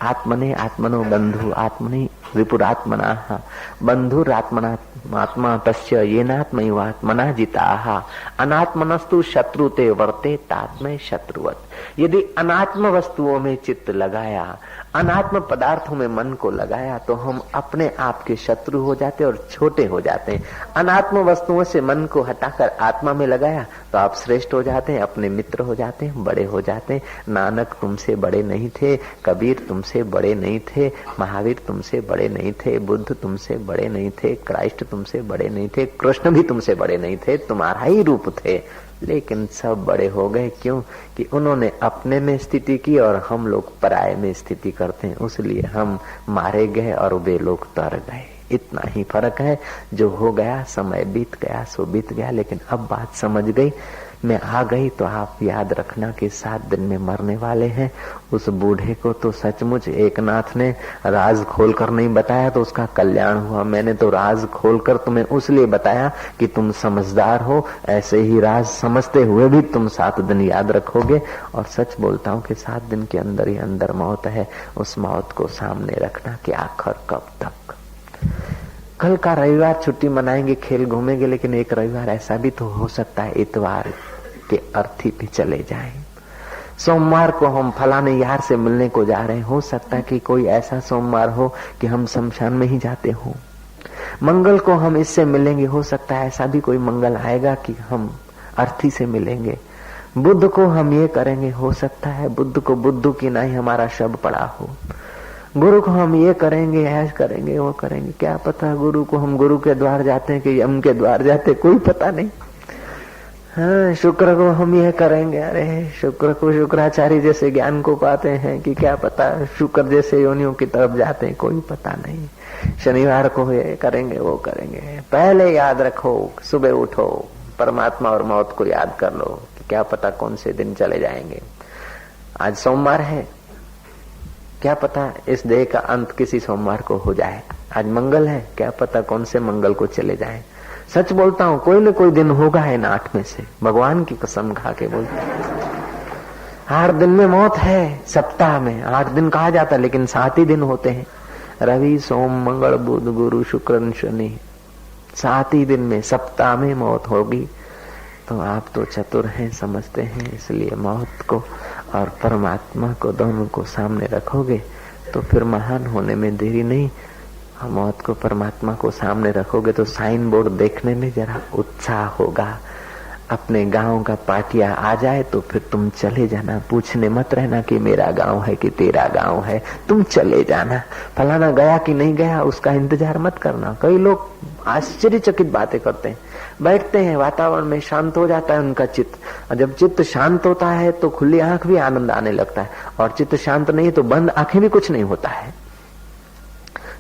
आत्मने आत्मनो बंधु आत्मनि विपुरात्मना बंधुरात्मना आत्मा तस्य येनात्मैवात्मना जिताः अनात्मनस्तु शत्रुते वर्ते तात्मय शत्रुवत। यदि अनात्म वस्तुओं में चित्त लगाया, अनात्म पदार्थों में मन को लगाया तो हम अपने आप के शत्रु हो जाते और छोटे हो जाते हैं। अनात्म वस्तुओं से मन को हटाकर आत्मा में लगाया तो आप श्रेष्ठ हो जाते हैं, अपने मित्र हो जाते हैं, बड़े हो जाते हैं। नानक तुमसे बड़े नहीं थे, कबीर तुमसे बड़े नहीं थे, महावीर तुमसे बड़े नहीं थे, बुद्ध तुमसे बड़े नहीं थे, क्राइस्ट तुमसे बड़े नहीं थे, कृष्ण भी तुमसे बड़े नहीं थे, तुम्हारा ही रूप थे। लेकिन सब बड़े हो गए क्यों? कि उन्होंने अपने में स्थिति की और हम लोग पराये में स्थिति करते हैं, उसलिए हम मारे गए और वे लोग तर गए। इतना ही फर्क है। जो हो गया, समय बीत गया सो बीत गया। लेकिन अब बात समझ गई, मैं आ गई तो आप याद रखना कि 7 दिन में मरने वाले हैं। उस बूढ़े को तो सचमुच एक नाथ ने राज खोलकर नहीं बताया तो उसका कल्याण हुआ। मैंने तो राज खोलकर तुम्हें उसलिए बताया कि तुम समझदार हो। ऐसे ही राज समझते हुए भी तुम 7 दिन याद रखोगे। और सच बोलता हूँ कि 7 दिन के अंदर ही अंदर मौत है। उस मौत को सामने रखना कि आखिर कब तक। कल का रविवार छुट्टी मनाएंगे, खेल घूमेंगे, लेकिन एक रविवार ऐसा भी तो हो सकता है इतवार के अर्थी पे चले जाएं। सोमवार को हम फलाने यार से मिलने को जा रहे हैं, हो सकता है कि कोई ऐसा सोमवार हो कि हम शमशान में ही जाते हो। मंगल को हम इससे मिलेंगे, हो सकता है ऐसा भी कोई मंगल आएगा कि हम अर्थी से मिलेंगे। बुद्ध को हम ये करेंगे, हो सकता है बुद्ध को बुद्धू की नहीं हमारा शब पड़ा हो। गुरु को हम ये करेंगे, ऐश करेंगे, वो करेंगे, क्या पता गुरु को हम गुरु के द्वार जाते हैं कि यम के द्वार जाते, कोई पता नहीं। हाँ, शुक्र को हम ये करेंगे, अरे शुक्र को शुक्राचार्य जैसे ज्ञान को पाते हैं कि क्या पता शुक्र जैसे योनियों की तरफ जाते हैं, कोई पता नहीं। शनिवार को ये करेंगे, वो करेंगे। पहले याद रखो, सुबह उठो, परमात्मा और मौत को याद कर लो कि क्या पता कौन से दिन चले जाएंगे। आज सोमवार है, क्या पता इस देह का अंत किसी सोमवार को हो जाए। आज मंगल है, क्या पता कौन से मंगल को चले जाएं। सच बोलता हूँ, कोई न कोई दिन होगा इन 8 में से, भगवान की कसम खा के बोलता हूँ। 8 दिन में मौत है, सप्ताह में 8 दिन कहा जाता है, लेकिन 7 ही दिन होते हैं। रवि सोम मंगल बुध गुरु शुक्र शनि, 7 ही दिन में सप्ताह में मौत होगी। तो आप तो चतुर हैं, समझते हैं, इसलिए मौत को और परमात्मा को दोनों को सामने रखोगे तो फिर महान होने में देरी नहीं। मौत को परमात्मा को सामने रखोगे तो साइन बोर्ड देखने में जरा उत्साह होगा। अपने गांव का पाटिया आ जाए तो फिर तुम चले जाना, पूछने मत रहना कि मेरा गांव है कि तेरा गांव है, तुम चले जाना। फलाना गया कि नहीं गया उसका इंतजार मत करना। कई लोग आश्चर्यचकित बातें करते हैं, बैठते हैं, वातावरण में शांत हो जाता है उनका चित्त, और जब चित्त शांत होता है तो खुली आंख भी आनंद आने लगता है, और चित्त शांत नहीं तो बंद आंखें भी कुछ नहीं होता है।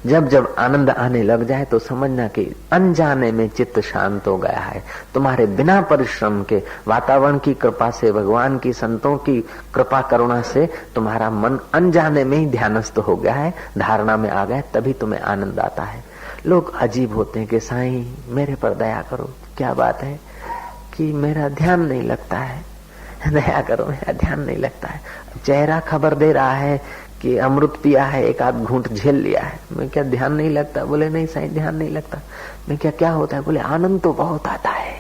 जब जब आनंद आने लग जाए तो समझना कि अनजाने में चित्त शांत हो गया है। तुम्हारे बिना परिश्रम के, वातावरण की कृपा से, भगवान की, संतों की कृपा करुणा से तुम्हारा मन अनजाने में ही ध्यानस्थ हो गया है, धारणा में आ गया, तभी तुम्हें आनंद आता है। लोग अजीब होते हैं कि साईं मेरे पर दया करो। क्या बात है कि मेरा ध्यान नहीं लगता है, दया करो मेरा ध्यान नहीं लगता है। चेहरा खबर दे रहा है कि अमृत पिया है, एक आध घूंट झेल लिया है। मैं क्या ध्यान नहीं लगता? बोले नहीं साईं ध्यान नहीं लगता। मैं क्या होता है? बोले आनंद तो बहुत आता है,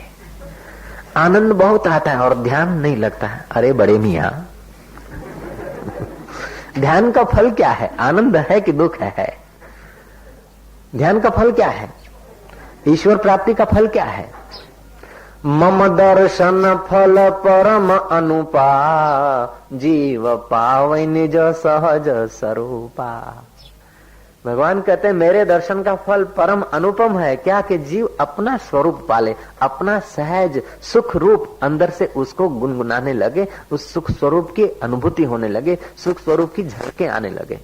आनंद बहुत आता है और ध्यान नहीं लगता है। अरे बड़े मियां, ध्यान का फल क्या है? आनंद है कि दुख है? ध्यान का फल क्या है? ईश्वर प्राप्ति का फल क्या है? मम दर्शन फल परम अनुपा, जीव पावै निज सहज स्वरूपा। भगवान कहते हैं मेरे दर्शन का फल परम अनुपम है। क्या? कि जीव अपना स्वरूप पाले, अपना सहज सुख रूप अंदर से उसको गुनगुनाने लगे, उस सुख स्वरूप की अनुभूति होने लगे, सुख स्वरूप की झलके आने लगे।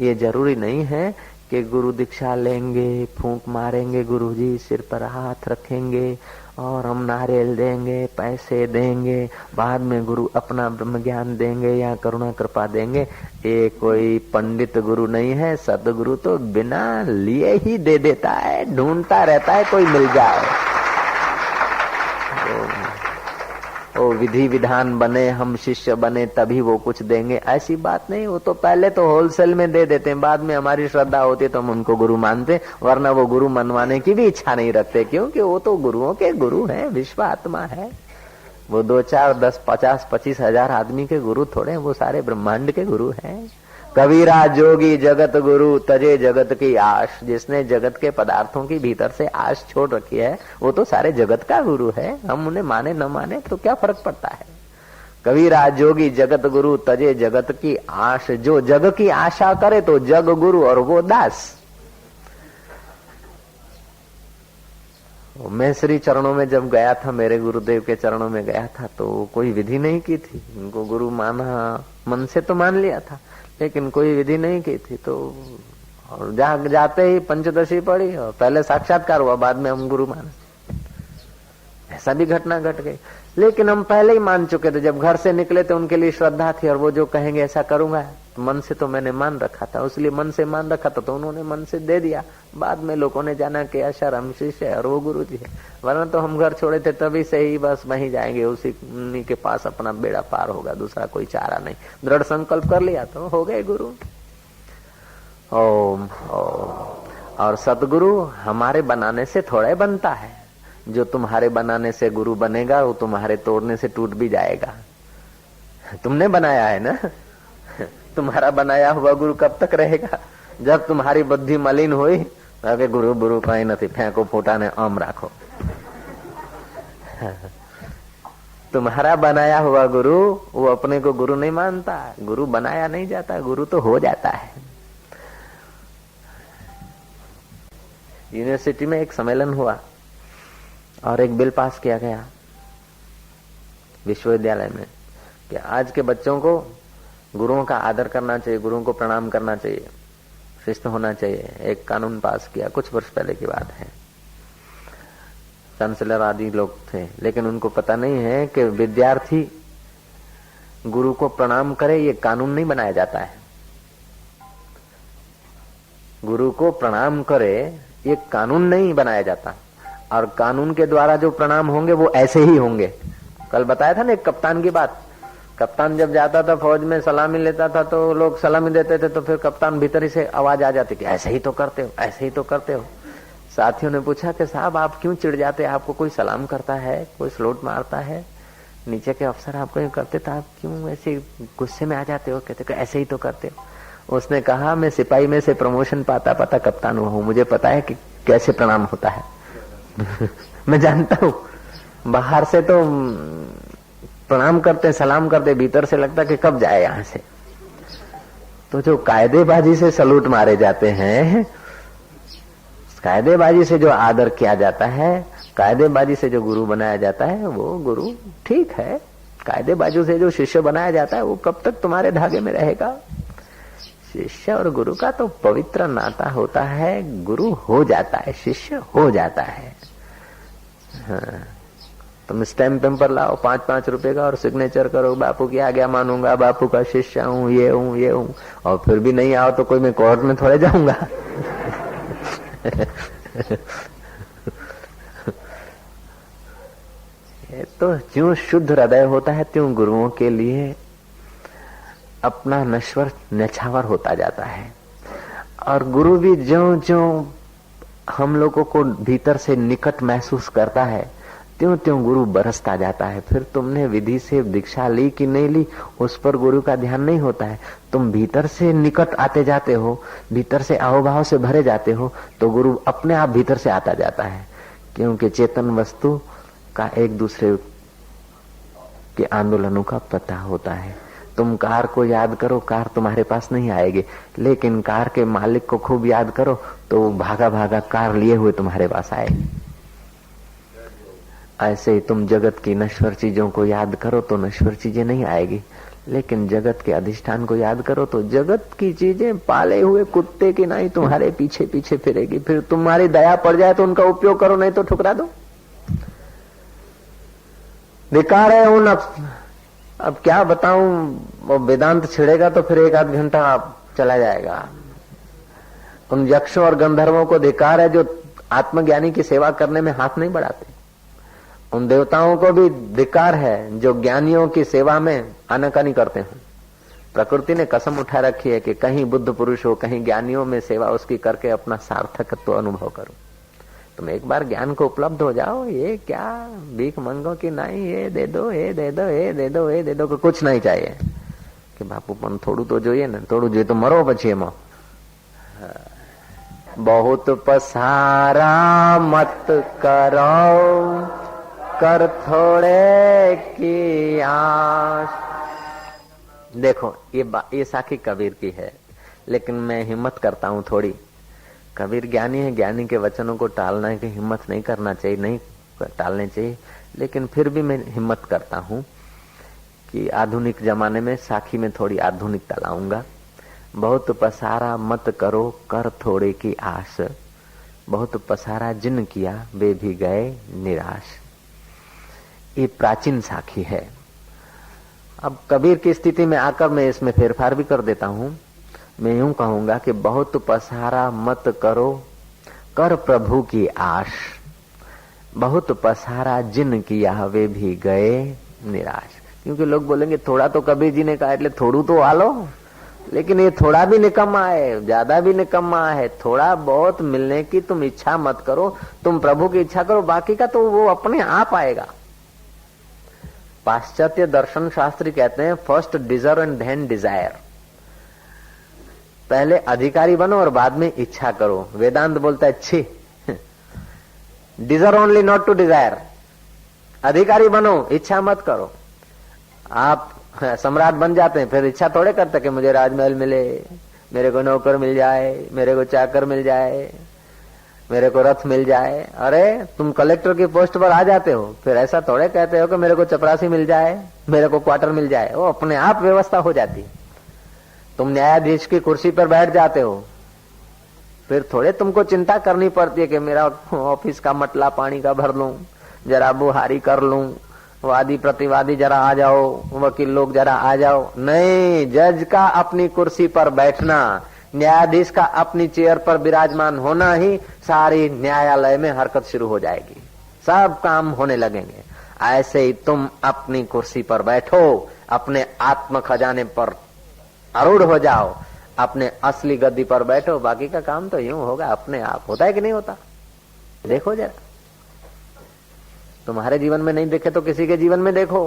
ये जरूरी नहीं है कि गुरु दीक्षा लेंगे, फूंक मारेंगे, गुरुजी सिर पर हाथ रखेंगे और हम नारियल देंगे, पैसे देंगे, बाद में गुरु अपना ब्रह्म ज्ञान देंगे या करुणा कृपा देंगे। ये कोई पंडित गुरु नहीं है। सदगुरु तो बिना लिए ही दे देता है, ढूंढता रहता है कोई मिल जाए। वो विधि विधान बने, हम शिष्य बने तभी वो कुछ देंगे, ऐसी बात नहीं। वो तो पहले तो होलसेल में दे देते हैं, बाद में हमारी श्रद्धा होती है तो हम उनको गुरु मानते, वरना वो गुरु मनवाने की भी इच्छा नहीं रखते, क्योंकि वो तो गुरुओं के गुरु हैं, विश्व आत्मा है। वो 2, 4, 10, 50, 25 हजार आदमी के गुरु थोड़े, वो सारे ब्रह्मांड के गुरु हैं। कबीरा जोगी जगत गुरु तजे जगत की आश, जिसने जगत के पदार्थों की भीतर से आश छोड़ रखी है वो तो सारे जगत का गुरु है। हम उन्हें माने न माने तो क्या फर्क पड़ता है। कबीरा जोगी जगत गुरु तजे जगत की आश, जो जग की आशा करे तो जग गुरु और वो दास। मैं श्री चरणों में जब गया था, मेरे गुरुदेव के चरणों में गया था, तो कोई विधि नहीं की थी। उनको गुरु माना, मन से तो मान लिया था, लेकिन कोई विधि नहीं की थी। तो और जाते ही पंचदशी पड़ी और पहले साक्षात्कार हुआ, बाद में हम गुरु माने। ऐसा भी घटना घट गई, लेकिन हम पहले ही मान चुके थे। जब घर से निकले तो उनके लिए श्रद्धा थी, और वो जो कहेंगे ऐसा करूंगा, तो मन से तो मैंने मान रखा था, इसलिए मन से मान रखा था, तो उन्होंने मन से दे दिया। बाद में लोगों ने जाना कि अशर हम शिष्य है और वो गुरु जी है, वरना तो हम घर छोड़े थे तभी से ही बस वहीं जाएंगे, उसी उन्हीं के पास अपना बेड़ा पार होगा, दूसरा कोई चारा नहीं। दृढ़ संकल्प कर लिया तो हो गए गुरु। ओम ओम। और सतगुरु हमारे बनाने से थोड़ा ही बनता है। जो तुम्हारे बनाने से गुरु बनेगा वो तुम्हारे तोड़ने से टूट भी जाएगा। तुमने बनाया है ना, तुम्हारा बनाया हुआ गुरु कब तक रहेगा? जब तुम्हारी बुद्धि मलिन हुई, अरे गुरु गुरु कहीं नहीं, फेंको फूटा ने आम राखो। तुम्हारा बनाया हुआ गुरु वो अपने को गुरु नहीं मानता। गुरु बनाया नहीं जाता, गुरु तो हो जाता है। यूनिवर्सिटी में एक सम्मेलन हुआ और एक बिल पास किया गया विश्वविद्यालय में कि आज के बच्चों को गुरुओं का आदर करना चाहिए, गुरुओं को प्रणाम करना चाहिए, शिष्ट होना चाहिए। एक कानून पास किया, कुछ वर्ष पहले की बात है। चांसलर आदि लोग थे, लेकिन उनको पता नहीं है कि विद्यार्थी गुरु को प्रणाम करे, ये कानून नहीं बनाया जाता है। गुरु को प्रणाम करे ये कानून नहीं बनाया जाता, और कानून के द्वारा जो प्रणाम होंगे वो ऐसे ही होंगे। कल बताया था ना एक कप्तान की बात। कप्तान जब जाता था फौज में, सलामी लेता था तो लोग सलामी देते थे, तो फिर कप्तान भीतर ही से आवाज आ जाती कि ऐसे ही तो करते हो, ऐसे ही तो करते हो। साथियों ने पूछा कि साहब आप क्यों चिढ़ जाते, आपको कोई सलाम करता है, कोई सलूट मारता है, नीचे के अफसर आपको करते थे, आप क्यों ऐसे गुस्से में आ जाते हो? कहते ऐसे ही तो करते हो। उसने कहा मैं सिपाही में से प्रमोशन पाता पाता कप्तान हुआ हूं, मुझे पता है कि कैसे प्रणाम होता है। मैं जानता हूं, बाहर से तो प्रणाम करते, सलाम करते, भीतर से लगता कि कब जाए यहां से। तो जो कायदेबाजी से सलूट मारे जाते हैं, कायदेबाजी से जो आदर किया जाता है, कायदेबाजी से जो गुरु बनाया जाता है वो गुरु ठीक है। कायदेबाजी से जो शिष्य बनाया जाता है वो कब तक तुम्हारे धागे में रहेगा? शिष्य और गुरु का तो पवित्र नाता होता है। गुरु हो जाता है, शिष्य हो जाता है। हाँ, तुम स्टैम्प पेपर लाओ 5-5 रुपए का और सिग्नेचर करो, बापू की आज्ञा मानूंगा, बापू का शिष्य हूँ, ये हूँ, ये हूँ, और फिर भी नहीं आओ तो कोई मैं कोर्ट में थोड़े जाऊंगा। ये तो ज्यों शुद्ध हृदय होता है त्यों गुरुओं के लिए अपना नश्वर नछावर होता जाता है। और गुरु भी ज्यों-ज्यों हम लोगों को भीतर से निकट महसूस करता है, त्यों-त्यों गुरु बरसता जाता है। फिर तुमने विधि से दीक्षा ली कि नहीं ली, उस पर गुरु का ध्यान नहीं होता है। तुम भीतर से निकट आते जाते हो, भीतर से अहोभाव से भरे जाते हो, तो गुरु अपने आप भीतर से आता जाता है। क्योंकि चेतन वस्तु का एक दूसरे के आंदोलनों का पता होता है। तुम कार को याद करो, कार तुम्हारे पास नहीं आएगी, लेकिन कार के मालिक को खूब याद करो तो भागा भागा कार लिए हुए तुम्हारे पास आएगी। ऐसे ही तुम जगत की नश्वर चीजों को याद करो तो नश्वर चीजें नहीं आएगी, लेकिन जगत के अधिष्ठान को याद करो तो जगत की चीजें पाले हुए कुत्ते की नहीं तुम्हारे पीछे पीछे फिरेगी। फिर तुम्हारी दया पड़ जाए तो उनका उपयोग करो, नहीं तो ठुकरा दो। धिक्कार है उन, अब क्या बताऊं, वो वेदांत छिड़ेगा तो फिर 1-8 घंटा चला जाएगा। उन यक्षों और गंधर्वों को धिक्कार है जो आत्मज्ञानी की सेवा करने में हाथ नहीं बढ़ाते। उन देवताओं को भी धिक्कार है जो ज्ञानियों की सेवा में आनाकानी करते हैं। प्रकृति ने कसम उठा रखी है कि कहीं बुद्ध पुरुष हो, कहीं ज्ञानियों में सेवा उसकी करके अपना सार्थकत्व अनुभव करो। तुम एक बार ज्ञान को उपलब्ध हो जाओ, ये क्या भीख मंगो कि नहीं, ये दे दो, ये दे दो, ये दे दो, ये दे दो, कुछ नहीं चाहिए कि बापू पण थोड़ू तो જોઈએ ને, થોડું જોઈએ તો મરો પછી એમાં। बहुत पसारा मत करो, कर थोड़े की आस। देखो ये साखी कबीर की है, लेकिन मैं हिम्मत करता हूँ थोड़ी। कबीर ज्ञानी है, ज्ञानी के वचनों को टालने की हिम्मत नहीं करना चाहिए, नहीं टालने चाहिए, लेकिन फिर भी मैं हिम्मत करता हूँ कि आधुनिक जमाने में साखी में थोड़ी आधुनिकता लाऊंगा। बहुत पसारा मत करो, कर थोड़े की आस, बहुत पसारा जिन किया वे भी गए निराश। ये प्राचीन साखी है। अब कबीर की स्थिति में आकर मैं इसमें फेरफार भी कर देता हूँ। मैं यूं कहूंगा कि बहुत पसारा मत करो, कर प्रभु की आश, बहुत पसारा जिन किया वे भी गए निराश। क्योंकि लोग बोलेंगे थोड़ा तो कबीर जी ने कहा એટલે થોડું तो आलो, लेकिन ये थोड़ा भी निकम्मा है, ज्यादा भी निकम्मा है। थोड़ा बहुत मिलने की तुम इच्छा मत करो, तुम प्रभु की इच्छा करो, बाकी का तो वो अपने आप आएगा। पाश्चात्य दर्शन शास्त्री कहते हैं first deserve and then desire. पहले अधिकारी बनो और बाद में इच्छा करो। वेदांत बोलता है छी, deserve only not to desire. अधिकारी बनो, इच्छा मत करो। आप सम्राट बन जाते हैं, फिर इच्छा थोड़े करते कि मुझे राजमहल मिले, मेरे को नौकर मिल जाए, मेरे को चाकर मिल जाए, मेरे को रथ मिल जाए। अरे तुम कलेक्टर की पोस्ट पर आ जाते हो, फिर ऐसा थोड़े कहते हो कि मेरे को चपरासी मिल जाए, मेरे को क्वार्टर मिल जाए। वो अपने आप व्यवस्था हो जाती। तुम न्यायाधीश की कुर्सी पर बैठ जाते हो, फिर थोड़े तुमको चिंता करनी पड़ती है कि मेरा ऑफिस का मटला पानी का भर लूं, जरा बुहारी कर लूं, वादी प्रतिवादी जरा आ जाओ, वकील लोग जरा आ जाओ। नहीं, जज का अपनी कुर्सी पर बैठना, न्यायाधीश का अपनी चेयर पर विराजमान होना ही सारी न्यायालय में हरकत शुरू हो जाएगी, सब काम होने लगेंगे। ऐसे ही तुम अपनी कुर्सी पर बैठो, अपने आत्म खजाने पर आरूढ़ हो जाओ, अपने असली गद्दी पर बैठो, बाकी का काम तो यूं होगा अपने आप। होता है कि नहीं होता? देखो जरा, तुम्हारे जीवन में नहीं देखे तो किसी के जीवन में देखो।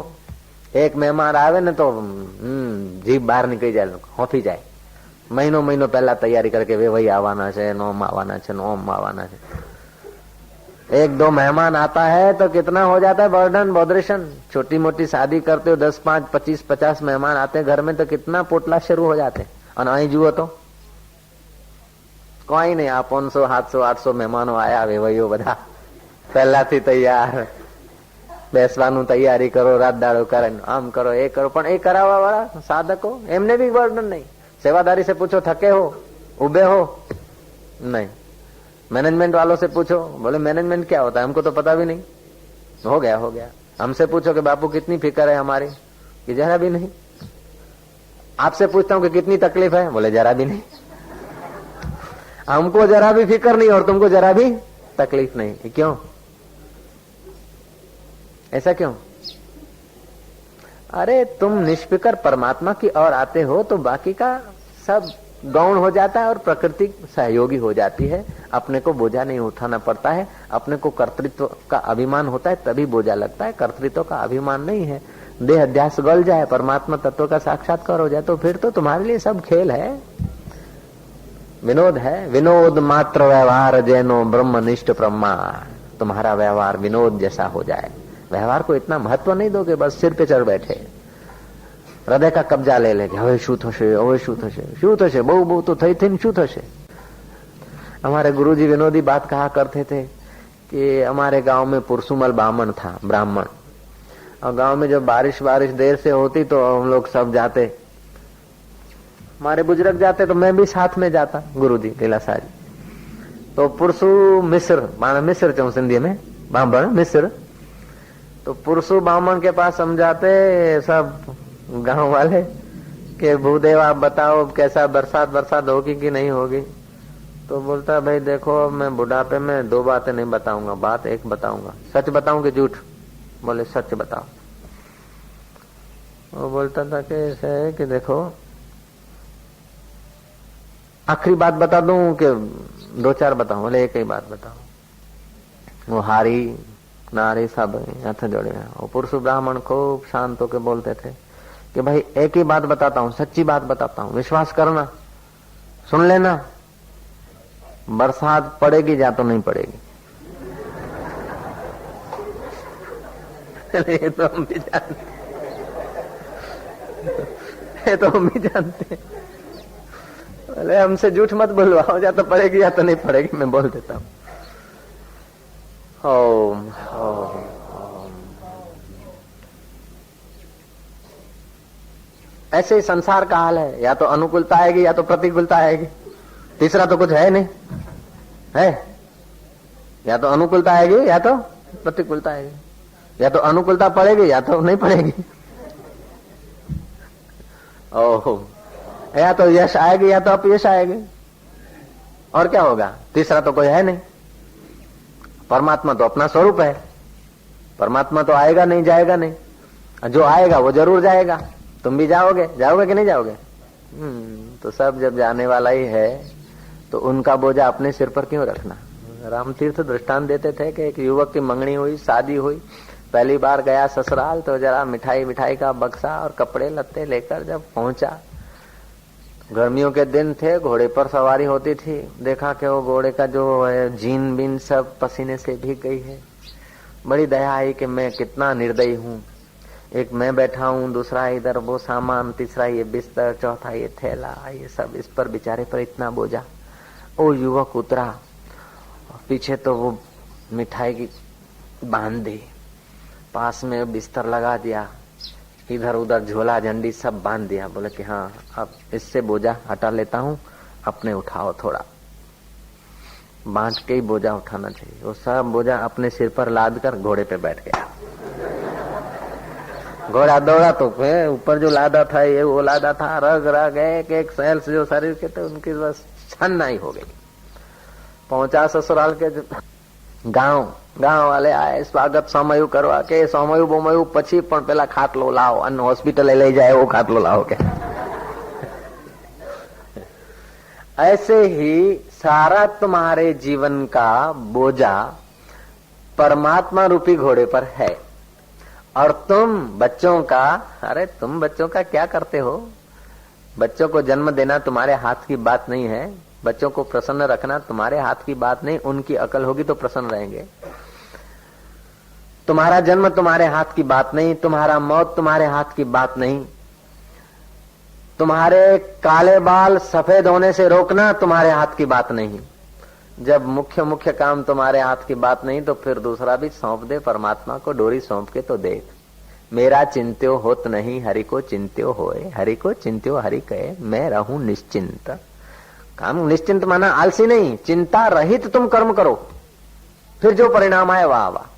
एक मेहमान आवे ने तो जीभ બહાર નીકળી જાય, હોફી જાય। મહિનો મહિનો પહેલા તૈયારી करके वे वही आवाना છે, नोम आवाना છે, नोम आवाना છે। एक दो मेहमान आता है तो कितना हो जाता है बर्डन, बॉदरेशन। छोटी मोटी शादी करते हो, 10, 5, 25, 50 मेहमान आते हैं घर में तो कितना पोटला शुरू हो जाते हैं। और અહીં જુઓ તો કોઈ નહીં, આ 500, 700, 800 મહેમાનો આયા, વેવાઈઓ બધા પહેલાથી તૈયાર, બેસવાનું તૈયારી કરો, રાત દાડો કરે, આમ કરો, એ કરો। પણ એ કરાવવા વાળા સાધકો, એમને બી બર્ડન નહીં। सेवादारी से पूछो थके हो, उबे हो? नहीं। मैनेजमेंट वालों से पूछो, बोले मैनेजमेंट क्या होता है, हमको तो पता भी नहीं। हो गया हो गया। हमसे पूछो कि बापू कितनी फिक्र है हमारी, कि जरा भी नहीं। आपसे पूछता हूँ कि कितनी तकलीफ है, बोले जरा भी नहीं। हमको जरा भी फिक्र नहीं और तुमको जरा भी तकलीफ नहीं। क्यों? ऐसा क्यों? अरे तुम निष्फिकर परमात्मा की ओर आते हो तो बाकी का सब गौण हो जाता है और प्रकृति सहयोगी हो जाती है। अपने को बोझा नहीं उठाना पड़ता है। अपने को कर्तृत्व का अभिमान होता है तभी बोझा लगता है, कर्तृत्व का अभिमान नहीं है। देह अध्यास गल जाए, परमात्मा तत्व का साक्षात्कार हो जाए तो फिर तो तुम्हारे लिए सब खेल है, विनोद है। विनोद मात्र व्यवहार जैनो ब्रह्मनिष्ठ प्रमाण। तुम्हारा व्यवहार विनोद जैसा हो जाए। व्यवहार को इतना महत्व नहीं दो कि बस सिर पे चढ़ बैठे, हृदय का कब्जा ले ले। હવે શું થશે, હવે શું થશે, શું થશે, બહુ બહુ तो થઈ થઈને શું થશે। हमारे गुरुजी विनोदी बात कहा करते थे कि हमारे गांव में पुरसुमल ब्राह्मण था, ब्राह्मण। और गांव में जब बारिश देर से होती तो हम लोग सब जाते, हमारे बुजुर्ग जाते तो मैं भी साथ में जाता। गुरुजी लीलाशाह जी तो पुरसु मिस्र, माना मिस्र चऊं सिंधी में, ब्राह्मण मिस्र। तो पुरसु ब्राह्मण के पास समझाते सब गांव वाले कि भूदेव आप बताओ कैसा बरसात होगी कि नहीं होगी। तो बोलता भाई देखो मैं बुढ़ापे में 2 बातें नहीं बताऊंगा, बात एक बताऊंगा। सच बताऊं कि झूठ? बोले सच बताओ। वो बोलता था कि ऐसा है कि देखो, आखिरी बात बता दूं कि दो चार बताऊं? बोले एक ही बात बताओ। वो हारी नारी सब हाथ जोड़े हैं। वो पुरुष ब्राह्मण खूब शांत होकर बोलते थे कि भाई एक ही बात बताता हूँ, सच्ची बात बताता हूँ, विश्वास करना, सुन लेना, बरसात पड़ेगी या तो नहीं पड़ेगी। ये तो हम भी जानते, ये तो हम भी जानते। बोले हमसे झूठ मत बुलवाओ, या तो पड़ेगी या तो नहीं पड़ेगी, मैं बोल देता हूँ। ओम ओम ओम। ऐसे ही संसार का हाल है, या तो अनुकूलता आएगी या तो प्रतिकूलता आएगी, तीसरा तो कुछ है नहीं, है? या तो अनुकूलता आएगी या तो प्रतिकूलता आएगी, या तो अनुकूलता पड़ेगी या तो नहीं पड़ेगी। ओह, या तो यश आएगी या तो अपयश आएगी, और क्या होगा? तीसरा तो कोई है नहीं। परमात्मा तो अपना स्वरूप है, परमात्मा तो आएगा नहीं, जाएगा नहीं, जो आएगा वो जरूर जाएगा। तुम भी जाओगे, जाओगे कि नहीं जाओगे? तो सब जब जाने वाला ही है तो उनका बोझा अपने सिर पर क्यों रखना? रामतीर्थ दृष्टांत देते थे कि एक युवक की मंगनी हुई, शादी हुई, पहली बार गया ससुराल तो जरा मिठाई का बक्सा और कपड़े लत्ते लेकर जब पहुंचा, गर्मियों के दिन थे, घोड़े पर सवारी होती थी, देखा कि वो घोड़े का जो है जीन बीन सब पसीने से भीग गई है। बड़ी दया आई कि मैं कितना निर्दयी हूँ, एक मैं बैठा हूँ, दूसरा इधर वो सामान, तीसरा ये बिस्तर, चौथा ये थैला, ये सब इस पर बेचारे पर इतना बोझा। वो युवक उतरा, पीछे तो वो मिठाई की बांध दी, पास में बिस्तर लगा दिया, इधर उधर झोला झंडी सब बांध दिया। बोले कि हाँ अब इससे बोझा हटा लेता हूँ, अपने उठाओ थोड़ा। बांट के ही बोझा उठाना चाहिए। वो सब बोझा अपने सिर पर लाद कर घोड़े पे बैठ गया। घोड़ा दौड़ा तो ऊपर जो लादा था ये वो लादा था, रग रग एक सेल्स जो शरीर के थे उनकी बस छन्ना ही हो गई। पहुंचा ससुराल के गांव वाले आए, स्वागत सोमयु करवा के, सोमयु बोमयु पछी पण पेला खाटलो लाओ, अन हॉस्पिटल ले जाए वो खाटलो लाओ के। ऐसे ही सारा तुम्हारे जीवन का बोझा परमात्मा रूपी घोड़े पर है, और तुम बच्चों का, अरे तुम बच्चों का क्या करते हो? बच्चों को जन्म देना तुम्हारे हाथ की बात नहीं है, बच्चों को प्रसन्न रखना तुम्हारे हाथ की बात नहीं, उनकी अकल होगी तो प्रसन्न रहेंगे। तुम्हारा जन्म तुम्हारे हाथ की बात नहीं, तुम्हारा मौत तुम्हारे हाथ की बात नहीं, तुम्हारे काले बाल सफेद होने से रोकना तुम्हारे हाथ की बात नहीं। जब मुख्य काम तुम्हारे हाथ की बात नहीं तो फिर दूसरा भी सौंप दे परमात्मा को, डोरी सौंप के तो देख। मेरा चिंत्यो होत नहीं, हरि को चिंत्यो होए, हरि को चिंत्यो हरि कहे, मैं रहूं निश्चिंत। काम निश्चिंत माना आलसी नहीं, चिंता रहित तुम कर्म करो, फिर जो परिणाम आए वाह वाह।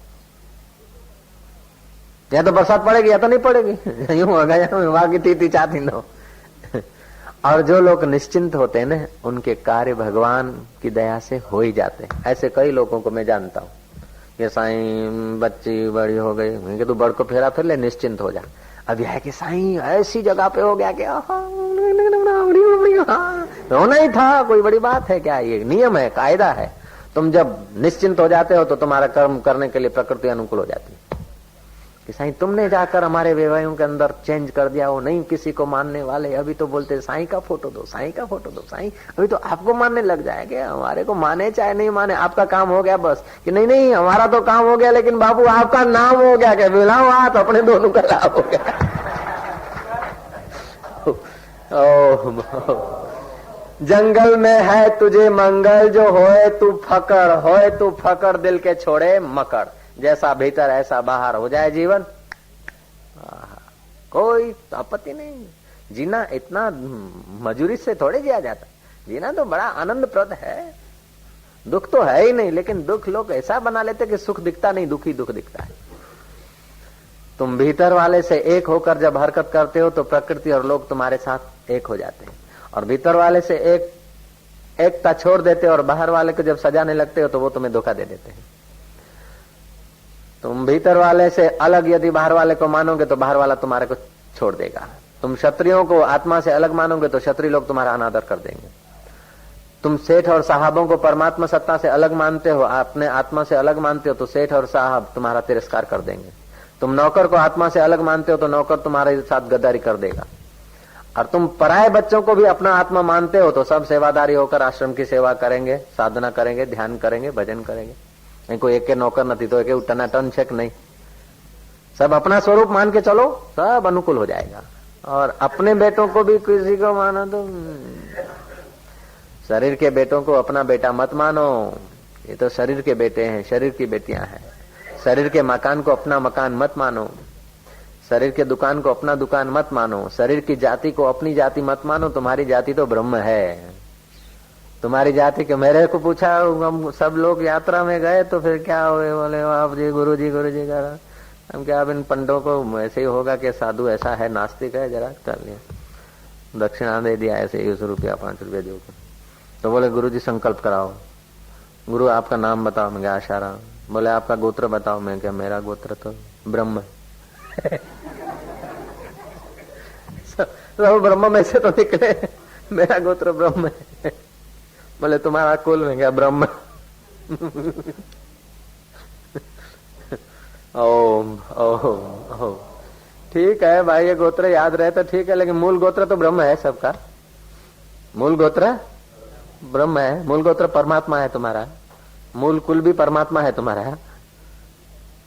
या तो बरसात पड़ेगी या तो नहीं पड़ेगी, यूं होगा वहां की तीती चाहती नो। और जो लोग निश्चिंत होते हैं ना, उनके कार्य भगवान की दया से हो ही जाते हैं। ऐसे कई लोगों को मैं जानता हूँ, ये साईं बच्ची बड़ी हो गई, मैं कि तू बड़ को फेरा फिर ले, निश्चिंत हो जा। अब यह है कि साईं ऐसी जगह पे हो गया कि होना ही था, कोई बड़ी बात है क्या? ये नियम है, कायदा है। तुम जब निश्चिंत हो जाते हो तो तुम्हारा कर्म करने के लिए प्रकृति अनुकूल हो जाती है कि साईं तुमने जाकर हमारे व्यवहारों के अंदर चेंज कर दिया, वो नहीं किसी को मानने वाले, अभी तो बोलते साईं का फोटो दो, साईं का फोटो दो, साईं अभी तो आपको मानने लग जाएंगे। हमारे को माने चाहे नहीं माने, आपका काम हो गया बस। कि नहीं नहीं हमारा तो काम हो गया, लेकिन बाबू आपका नाम हो गया, क्या मिलाओ हाथ अपने दोनों का लाभ हो गया। जंगल में है तुझे मंगल, जो होए तू फकर, होए तू फकर, दिल के छोड़े मकर। जैसा भीतर ऐसा बाहर हो जाए जीवन, कोई आपत्ति नहीं। जीना इतना मजूरी से थोड़े जिया जाता, जीना तो बड़ा आनंदप्रद है। दुख तो है ही नहीं, लेकिन दुख लोग ऐसा बना लेते कि सुख दिखता नहीं, दुख ही दुख दिखता है। तुम भीतर वाले से एक होकर जब हरकत करते हो तो प्रकृति और लोग तुम्हारे साथ एक हो जाते हैं, और भीतर वाले से एकता छोड़ देते हो और बाहर वाले को जब सजाने लगते हो तो वो तुम्हें धोखा दे देते हैं। तुम भीतर वाले से अलग यदि बाहर वाले को मानोगे तो बाहर वाला तुम्हारे को छोड़ देगा। तुम क्षत्रियों को आत्मा से अलग मानोगे तो क्षत्रिय लोग तुम्हारा अनादर कर देंगे। तुम सेठ और साहबों को परमात्मा सत्ता से अलग मानते हो, अपने आत्मा से अलग मानते हो, तो सेठ और साहब तुम्हारा तिरस्कार कर देंगे। तुम नौकर को आत्मा से अलग मानते हो तो नौकर तुम्हारे साथ गद्दारी कर देगा। और तुम पराये बच्चों को भी अपना आत्मा मानते हो तो सब सेवादारी होकर आश्रम की सेवा करेंगे, साधना करेंगे, ध्यान करेंगे, भजन करेंगे। नहीं कोई एक के नौकर नहीं तो एक टनाटन छेक नहीं, सब अपना स्वरूप मान के चलो, सब अनुकूल हो जाएगा। और अपने बेटों को भी किसी को मानो तो शरीर के बेटों को अपना बेटा मत मानो, ये तो शरीर के बेटे हैं, शरीर की बेटियां हैं। शरीर के मकान को अपना मकान मत मानो, शरीर के दुकान को अपना दुकान मत मानो, शरीर की जाति को अपनी जाति मत मानो। तुम्हारी जाति तो ब्रह्म है। तुम्हारी जाति के मेरे को पूछा, हम सब लोग यात्रा में गए तो फिर क्या हुए? बोले आप जी गुरु जी कह हम क्या, अब इन पंडों को ऐसे ही होगा कि साधु ऐसा है, नास्तिक है, जरा कर लिया, दक्षिणा दे दिया ऐसे ही, 100 रुपया 5 रुपया दो। तो बोले गुरु जी संकल्प कराओ। गुरु आपका नाम बताओ, मैं क्या आशाराम। बोले आपका गोत्र बताओ, मैं क्या मेरा गोत्र तो ब्रह्म है। सब ब्रह्म में से तो निकले, मेरा गोत्र ब्रह्म है। बोले तुम्हारा कुल, में क्या ब्रह्म। ओम ओम ओम। ठीक है भाई, ये गोत्र याद रहे तो ठीक है, लेकिन मूल गोत्र तो ब्रह्म है सबका। मूल गोत्र ब्रह्म है, मूल गोत्र परमात्मा है तुम्हारा, मूल कुल भी परमात्मा है तुम्हारा।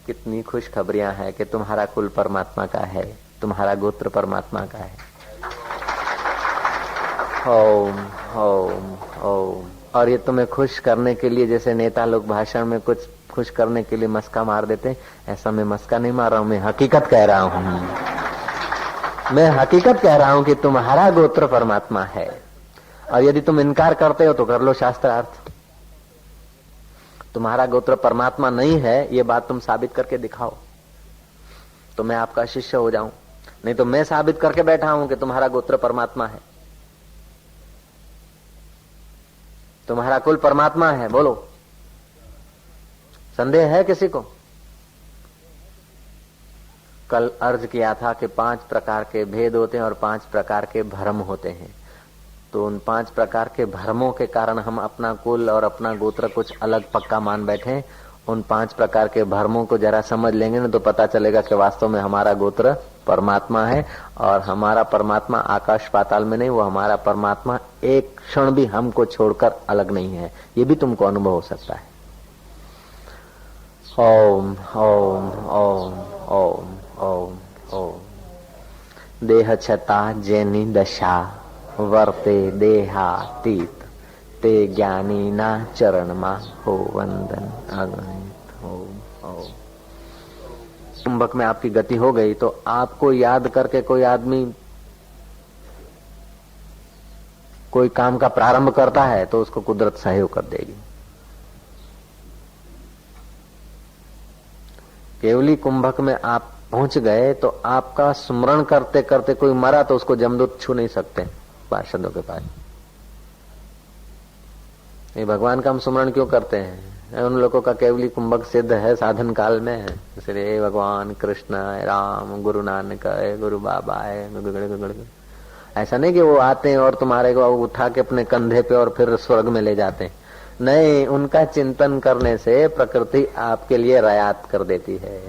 कितनी खुशखबरियां हैं कि तुम्हारा कुल परमात्मा का है, तुम्हारा गोत्र परमात्मा का है। ओम ओम ओम। और ये तुम्हें खुश करने के लिए, जैसे नेता लोग भाषण में कुछ खुश करने के लिए मस्का मार देते, ऐसा मैं मस्का नहीं मार रहा हूं, मैं हकीकत कह रहा हूं। मैं हकीकत कह रहा हूं कि तुम्हारा गोत्र परमात्मा है। और यदि तुम इनकार करते हो तो कर लो शास्त्रार्थ। तुम्हारा गोत्र परमात्मा नहीं है, ये बात तुम साबित करके दिखाओ तो मैं आपका शिष्य हो जाऊं। नहीं तो मैं साबित करके बैठा हूं कि तुम्हारा गोत्र परमात्मा है, तुम्हारा कुल परमात्मा है। बोलो, संदेह है किसी को? कल अर्ज किया था कि 5 प्रकार के भेद होते हैं और 5 प्रकार के भ्रम होते हैं। तो उन 5 प्रकार के भ्रमों के कारण हम अपना कुल और अपना गोत्र कुछ अलग पक्का मान बैठे। उन 5 प्रकार के भ्रमों को जरा समझ लेंगे ना तो पता चलेगा कि वास्तव में हमारा गोत्र परमात्मा है और हमारा परमात्मा आकाश पाताल में नहीं, वो हमारा परमात्मा एक क्षण भी हमको छोड़कर अलग नहीं है। ये भी तुमको अनुभव हो सकता है। ओम ओम ओम ओम ओम ओम। देह छता जेनी दशा वर्ते देहातीत, ते ज्ञानी ना चरण मा हो वंदन अगणित। ओम ओम। कुंभक में आपकी गति हो गई तो आपको याद करके कोई आदमी कोई काम का प्रारंभ करता है तो उसको कुदरत सहयोग कर देगी। केवली कुंभक में आप पहुंच गए तो आपका स्मरण करते करते कोई मरा तो उसको जमदूत छू नहीं सकते पार्षदों के पास। ये भगवान का हम स्मरण क्यों करते हैं? उन लोगों का केवली कुंभक सिद्ध है, साधन काल में है, इसलिए भगवान कृष्ण है, राम, गुरु नानक है, गुरु बाबा है। ऐसा नहीं कि वो आते हैं और तुम्हारे को उठा के अपने कंधे पे और फिर स्वर्ग में ले जाते हैं। नहीं, उनका चिंतन करने से प्रकृति आपके लिए रयात कर देती है।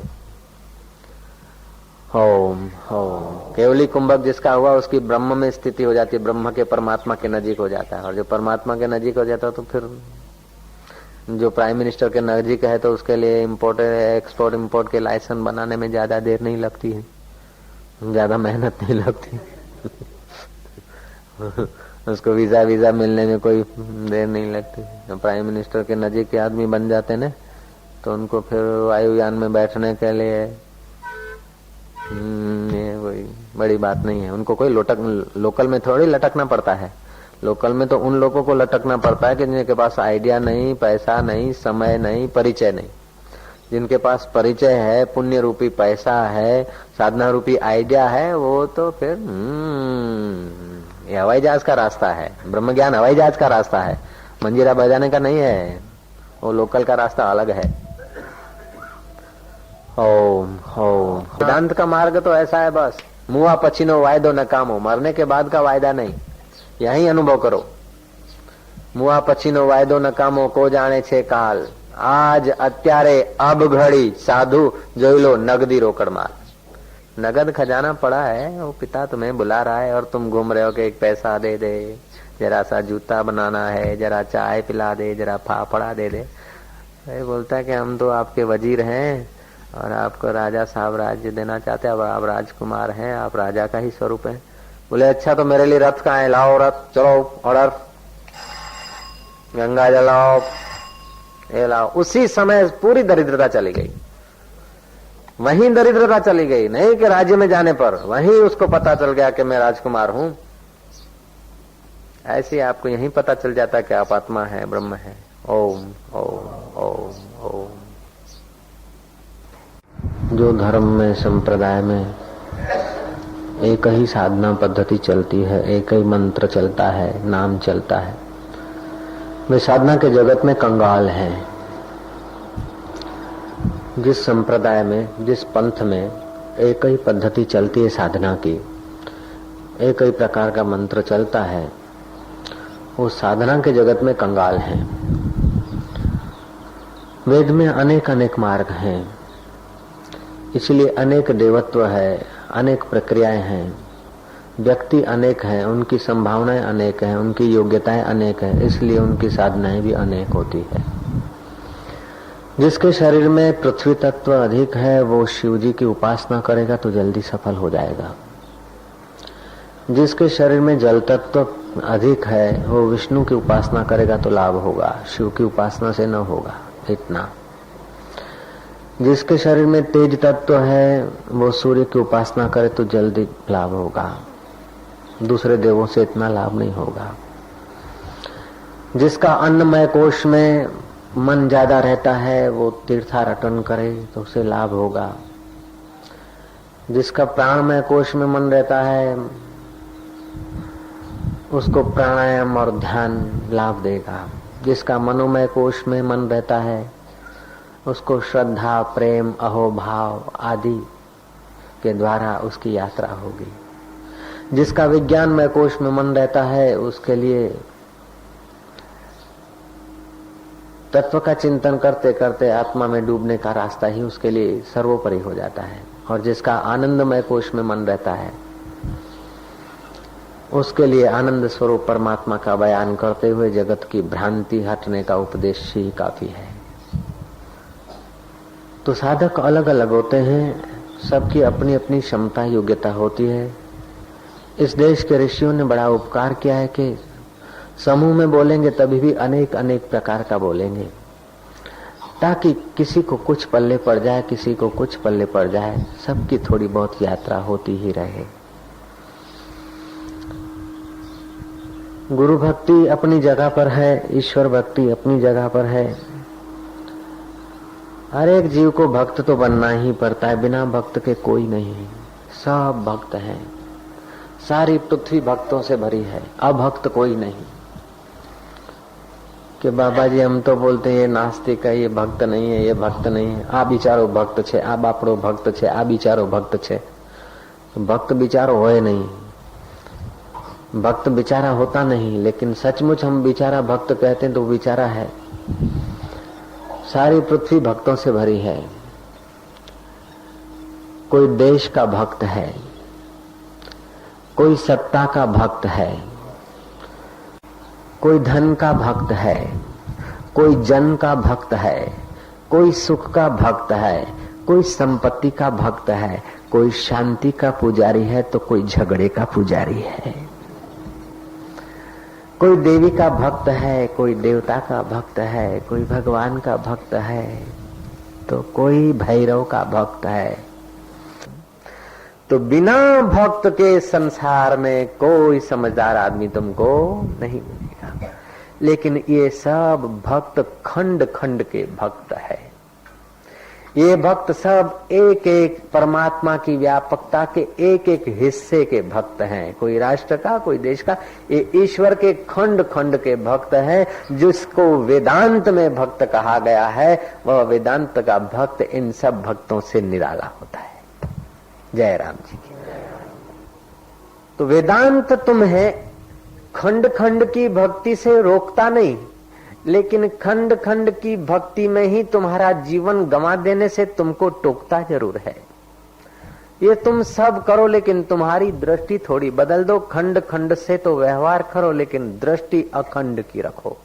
ओम ओम। केवली कुंभक जिसका हुआ उसकी ब्रह्म में स्थिति हो जाती है, ब्रह्म के परमात्मा के नजीक हो जाता है। और जो परमात्मा के नजीक हो जाता है तो फिर जो प्राइम मिनिस्टर के नजीक है तो उसके लिए इम्पोर्ट एक्सपोर्ट इम्पोर्ट के लाइसेंस बनाने में ज्यादा देर नहीं लगती है, ज्यादा मेहनत नहीं लगती। उसको वीजा मिलने में कोई देर नहीं लगती। प्राइम मिनिस्टर के नजीक के आदमी बन जाते ना तो उनको फिर वायुयान में बैठने के लिए ये कोई बड़ी बात नहीं है। उनको कोई लोकल में थोड़ी लटकना पड़ता है। लोकल में तो उन लोगों को लटकना पड़ता है कि जिनके पास आइडिया नहीं, पैसा नहीं, समय नहीं, परिचय नहीं। जिनके पास परिचय है, पुण्य रूपी पैसा है, साधना रूपी आइडिया है, वो तो फिर ये हवाई जहाज का रास्ता है। ब्रह्म ज्ञान हवाई जहाज का रास्ता है, मंजीरा बजाने का नहीं है। वो लोकल का रास्ता अलग है। ओम ओम। वेदांत का मार्ग तो ऐसा है, बस मुआ पछीनो वायदो नकामो, मरने के बाद का वायदा नहीं, यही अनुभव करो। मुआ पछीनो वायदो नकामो को जाने छे काल, आज અત્યારે अब घड़ी साधु જોઈ લો नगदी रोकड़ माल। नगद खजाना पड़ा है, वो पिता तुम्हें बुला रहा है और तुम घूम रहे हो कि एक पैसा दे दे, जरा सा जूता बनाना है, जरा चाय पिला दे, जरा फाफड़ा दे दे। ये बोलता है कि हम तो आपके वजीर हैं और आपको राजा साहब राज्य देना चाहते हैं, अब आप राजकुमार हैं, आप राजा का ही स्वरूप है। बोले अच्छा तो मेरे लिए रथ कहाँ है, लाओ रथ, चलो ऑर्डर, गंगा जल लाओ, ये लाओ। उसी समय पूरी दरिद्रता चली गई, वहीं दरिद्रता चली गई, नहीं कि राज्य में जाने पर, वहीं उसको पता चल गया कि मैं राजकुमार हूं। ऐसे आपको यहीं पता चल जाता कि आप आत्मा है, ब्रह्म है। ओम ओम ओम ओम। जो धर्म में, संप्रदाय में एक ही साधना पद्धति चलती है, एक ही मंत्र चलता है, नाम चलता है, वे साधना के जगत में कंगाल हैं। जिस संप्रदाय में, जिस पंथ में एक ही पद्धति चलती है साधना की, एक ही प्रकार का मंत्र चलता है, वो साधना के जगत में कंगाल हैं। वेद में अनेक अनेक मार्ग हैं, इसलिए अनेक देवत्व है, अनेक प्रक्रियाएं हैं, व्यक्ति अनेक हैं, उनकी संभावनाएं अनेक हैं, उनकी योग्यताएं अनेक हैं, इसलिए उनकी साधनाएं भी अनेक होती है। जिसके शरीर में पृथ्वी तत्व अधिक है वो शिव जी की उपासना करेगा तो जल्दी सफल हो जाएगा। जिसके शरीर में जल तत्व अधिक है वो विष्णु की उपासना करेगा तो लाभ होगा, शिव की उपासना से न होगा। इतना। जिसके शरीर में तेज तत्व है वो सूर्य की उपासना करे तो जल्दी लाभ होगा, दूसरे देवों से इतना लाभ नहीं होगा। जिसका अन्नमय कोश में मन ज्यादा रहता है वो तीर्थाटन करे तो उसे लाभ होगा। जिसका प्राणमय कोश में मन रहता है उसको प्राणायाम और ध्यान लाभ देगा। जिसका मनोमय कोश में मन रहता है उसको श्रद्धा, प्रेम, अहोभाव आदि के द्वारा उसकी यात्रा होगी। जिसका विज्ञानमय कोश में मन रहता है उसके लिए तत्व का चिंतन करते करते आत्मा में डूबने का रास्ता ही उसके लिए सर्वोपरि हो जाता है। और जिसका आनंदमय कोश में मन रहता है उसके लिए आनंद स्वरूप परमात्मा का बयान करते हुए जगत की भ्रांति हटने का उपदेश ही काफी है। तो साधक अलग अलग होते हैं, सबकी अपनी अपनी क्षमता योग्यता होती है। इस देश के ऋषियों ने बड़ा उपकार किया है कि समूह में बोलेंगे तभी भी अनेक अनेक प्रकार का बोलेंगे, ताकि किसी को कुछ पल्ले पड़ जाए, किसी को कुछ पल्ले पड़ जाए, सबकी थोड़ी बहुत यात्रा होती ही रहे। गुरु भक्ति अपनी जगह पर है, ईश्वर भक्ति अपनी जगह पर है। हर एक जीव को भक्त तो बनना ही पड़ता है, बिना भक्त के कोई नहीं है। सब भक्त हैं, सारी पृथ्वी भक्तों से भरी है, अभक्त कोई नहीं। कि बाबा जी हम तो बोलते हैं ये नास्तिक है, ये भक्त नहीं है, ये भक्त नहीं है, आ बिचारो भक्त छे, आ बापड़ो भक्त छे, आ बिचारो भक्त छे। भक्त बिचारो होए नहीं, भक्त बिचारा होता नहीं, लेकिन सचमुच हम बिचारा भक्त कहते हैं तो बिचारा है। सारी पृथ्वी भक्तों से भरी है। कोई देश का भक्त है, कोई सत्ता का भक्त है, कोई धन का भक्त है, कोई जन का भक्त है, कोई सुख का भक्त है, कोई संपत्ति का भक्त है, कोई शांति का पुजारी है तो कोई झगड़े का पुजारी है। कोई देवी का भक्त है, कोई देवता का भक्त है, कोई भगवान का भक्त है तो कोई भैरव का भक्त है। तो बिना भक्त के संसार में कोई समझदार आदमी तुमको नहीं मिलेगा। लेकिन ये सब भक्त खंड खंड के भक्त है। ये भक्त सब एक एक परमात्मा की व्यापकता के एक एक हिस्से के भक्त हैं। कोई राष्ट्र का, कोई देश का, ये ईश्वर के खंड खंड के भक्त हैं। जिसको वेदांत में भक्त कहा गया है, वह वेदांत का भक्त इन सब भक्तों से निराला होता है। जय राम जी की। तो वेदांत तुम्हें खंड खंड की भक्ति से रोकता नहीं, लेकिन खंड खंड की भक्ति में ही तुम्हारा जीवन गंवा देने से तुमको टोकता जरूर है। ये तुम सब करो, लेकिन तुम्हारी दृष्टि थोड़ी बदल दो। खंड खंड से तो व्यवहार करो, लेकिन दृष्टि अखंड की रखो।